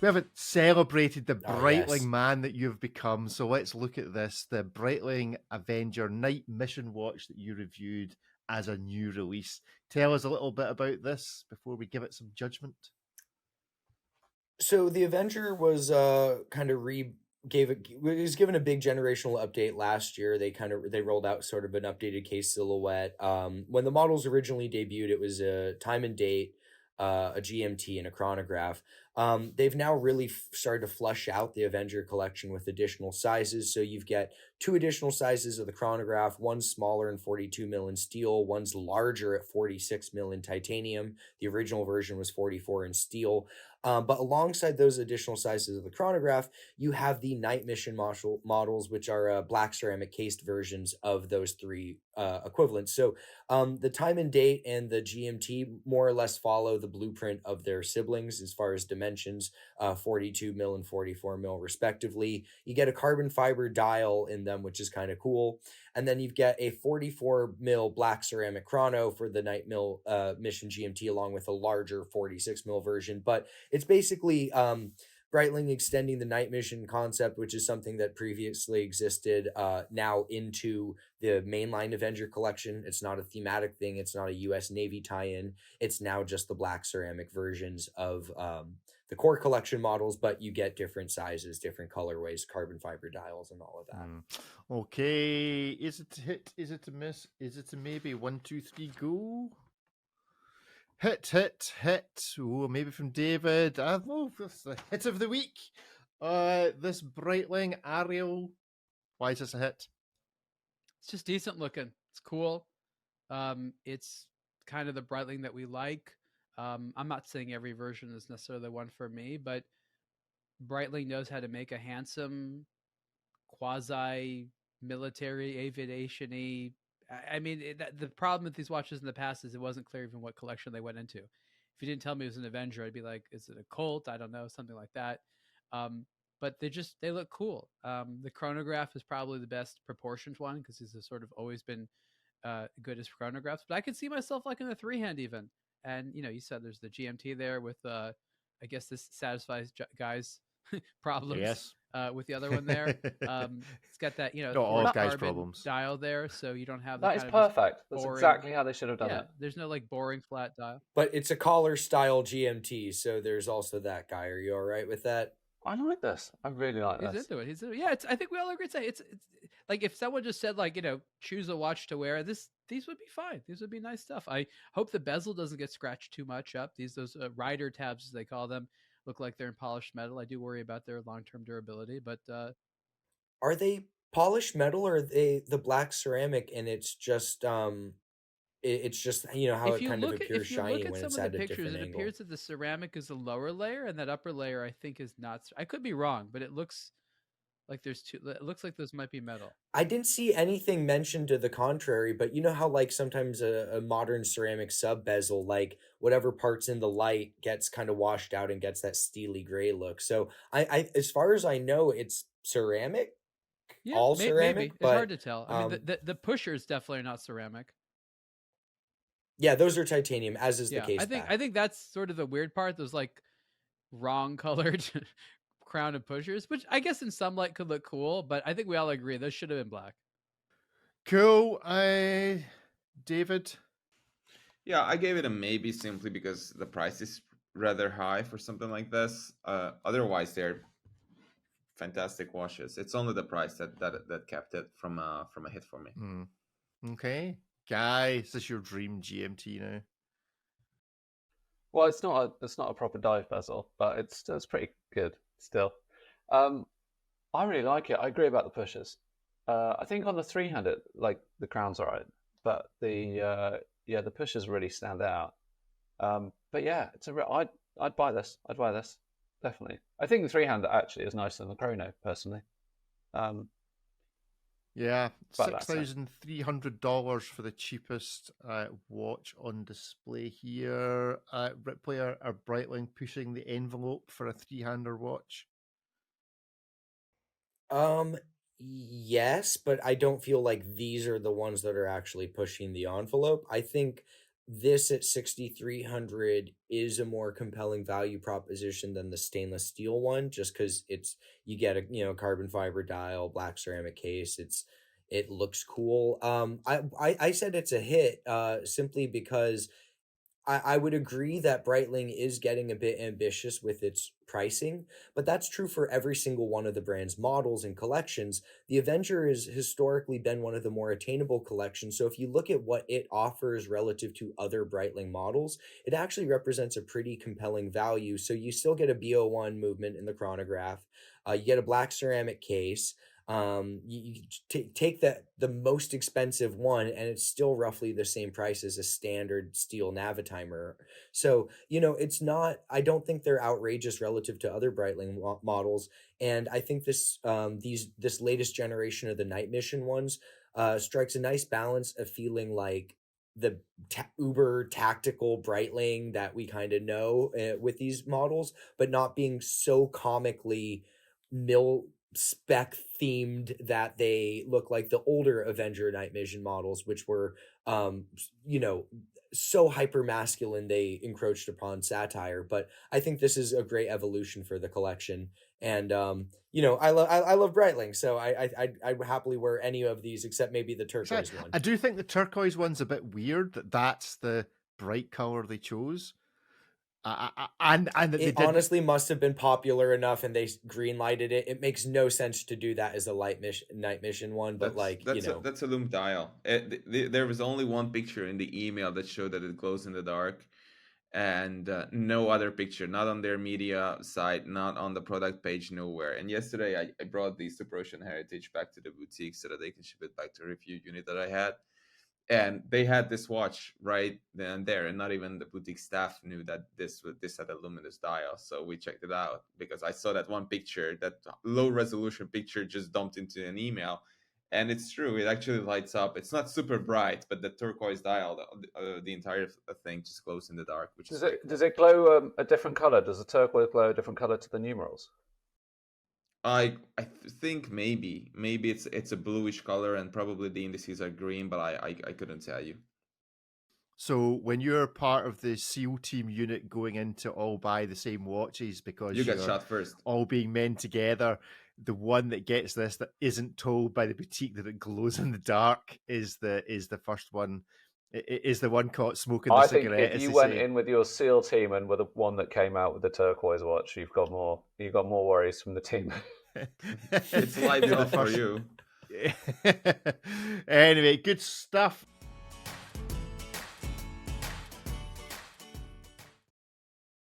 We haven't celebrated the Oh, Breitling yes. man that you've become, so let's look at this. The Breitling Avenger Night Mission Watch that you reviewed as a new release. Tell us a little bit about this before we give it some judgment. So the Avenger was kind of was given a big generational update last year. They rolled out sort of an updated case silhouette. When the models originally debuted, it was a time and date, a GMT, and a chronograph. They've now really started to flush out the Avenger collection with additional sizes. So you've got two additional sizes of the chronograph. One's smaller in 42 mil in steel. One's larger at 46 mil in titanium. The original version was 44 in steel. But alongside those additional sizes of the chronograph, you have the night mission models, which are black ceramic cased versions of those three equivalents. So the time and date and the GMT more or less follow the blueprint of their siblings as far as dimensions, 42 mil and 44 mil respectively. You get a carbon fiber dial in them, which is kind of cool. And then you've got a 44 mil black ceramic chrono for the night mill mission GMT, along with a larger 46 mil version. But it's basically Breitling extending the night mission concept, which is something that previously existed, now into the mainline Avenger collection. It's not a thematic thing. It's not a U.S. Navy tie-in. It's now just the black ceramic versions of the core collection models, but you get different sizes, different colorways, carbon fiber dials, and all of that. Okay, is it a hit? Is it a miss? Is it a maybe? 1, 2, 3, go. Hit, hit, hit. Oh, maybe from David. Oh, that's the hit of the week. This Breitling Ariel. Why is this a hit? It's just decent looking. It's cool. It's kind of the Breitling that we like. I'm not saying every version is necessarily the one for me, but Breitling knows how to make a handsome quasi military aviation-y. I mean, the problem with these watches in the past is it wasn't clear even what collection they went into. If you didn't tell me it was an Avenger, I'd be like, is it a Colt? I don't know, something like that. But they look cool. The chronograph is probably the best proportioned one because these have sort of always been good as chronographs. But I could see myself like in a three-hand even. And you said there's the GMT there with I guess this satisfies guys' problems. Yes. With the other one there. It's got that Not all of guys' fluorocarbon problems. dial there, so you don't have That is perfect. That's exactly how they should have done it. There's no like boring flat dial. But it's a collar style GMT, so there's also that guy. Are you all right with that? I like this. I really like this. He's into it. Yeah, I think we all agree. It's like if someone just said like choose a watch to wear, these would be fine. These would be nice stuff. I hope the bezel doesn't get scratched too much up. Those rider tabs as they call them look like they're in polished metal. I do worry about their long-term durability, but are they polished metal or are they the black ceramic? And it's just it's just how it kind of appears shiny when it's at a different angle. It appears that the ceramic is the lower layer, and that upper layer I think is not. I could be wrong, but it looks like there's two. It looks like those might be metal. I didn't see anything mentioned to the contrary, but you know how like sometimes a modern ceramic sub bezel, like whatever parts in the light gets kind of washed out and gets that steely gray look. So I as far as I know, it's ceramic. Yeah, all ceramic. Maybe. But, it's hard to tell. I mean, the pushers definitely are not ceramic. Yeah, those are titanium, as is the case. I think that's sort of the weird part. Those like wrong colored crown and pushers, which I guess in some light could look cool, but I think we all agree those should have been black. Cool. David? Yeah, I gave it a maybe simply because the price is rather high for something like this. Otherwise, they're fantastic watches. It's only the price that kept it from a hit for me. Okay. Guy, is this your dream GMT now? Well, it's not a proper dive bezel, but it's pretty good still. I really like it. I agree about the pushers. I think on the three-handed, like the crown's alright, but the pushers really stand out. But yeah, I'd buy this. I'd buy this definitely. I think the three-handed actually is nicer than the chrono personally. Yeah, $6,300 for the cheapest watch on display here. Ripley, are Breitling pushing the envelope for a three-hander watch? Yes, but I don't feel like these are the ones that are actually pushing the envelope. I think this at 6,300 is a more compelling value proposition than the stainless steel one, just because you get a carbon fiber dial, black ceramic case. It looks cool. I said it's a hit simply because I would agree that Breitling is getting a bit ambitious with its pricing, but that's true for every single one of the brand's models and collections. The Avenger has historically been one of the more attainable collections, so if you look at what it offers relative to other Breitling models, it actually represents a pretty compelling value. So you still get a BO1 movement in the chronograph, you get a black ceramic case. You take the most expensive one, and it's still roughly the same price as a standard steel Navitimer. So it's not. I don't think they're outrageous relative to other Breitling models, and I think this latest generation of the night mission ones strikes a nice balance of feeling like the uber tactical Breitling that we kind of know with these models, but not being so comically mil spec themed that they look like the older Avenger night mission models, which were so hyper masculine they encroached upon satire. But I think this is a great evolution for the collection, and I love Breitling, so I would happily wear any of these except maybe the turquoise one. I do think the turquoise one's a bit weird that's the bright color they chose. And that it honestly must have been popular enough and they green lighted it. It makes no sense to do that as a night mission one, but that's a loom dial. There was only one picture in the email that showed that it glows in the dark, and no other picture, not on their media site, not on the product page, nowhere. And yesterday I brought the Super Ocean Heritage back to the boutique so that they can ship it back to a review unit that I had. And they had this watch right then and there, and not even the boutique staff knew that this had a luminous dial. So we checked it out because I saw that one picture, that low resolution picture, just dumped into an email, and it's true. It actually lights up. It's not super bright, but the turquoise dial, the entire thing just glows in the dark. Which does it glow a different color? Does the turquoise glow a different color to the numerals? I think maybe it's a bluish color, and probably the indices are green, but I couldn't tell you. So when you're part of the SEAL team unit going in to all buy the same watches because you got shot first, all being men together, the one that gets this that isn't told by the boutique that it glows in the dark is the first one. It is the one caught smoking the cigarette. I think if you went in with your SEAL team and with the one that came out with the turquoise watch, you've got more worries from the team. It's lights off for you. Anyway, good stuff.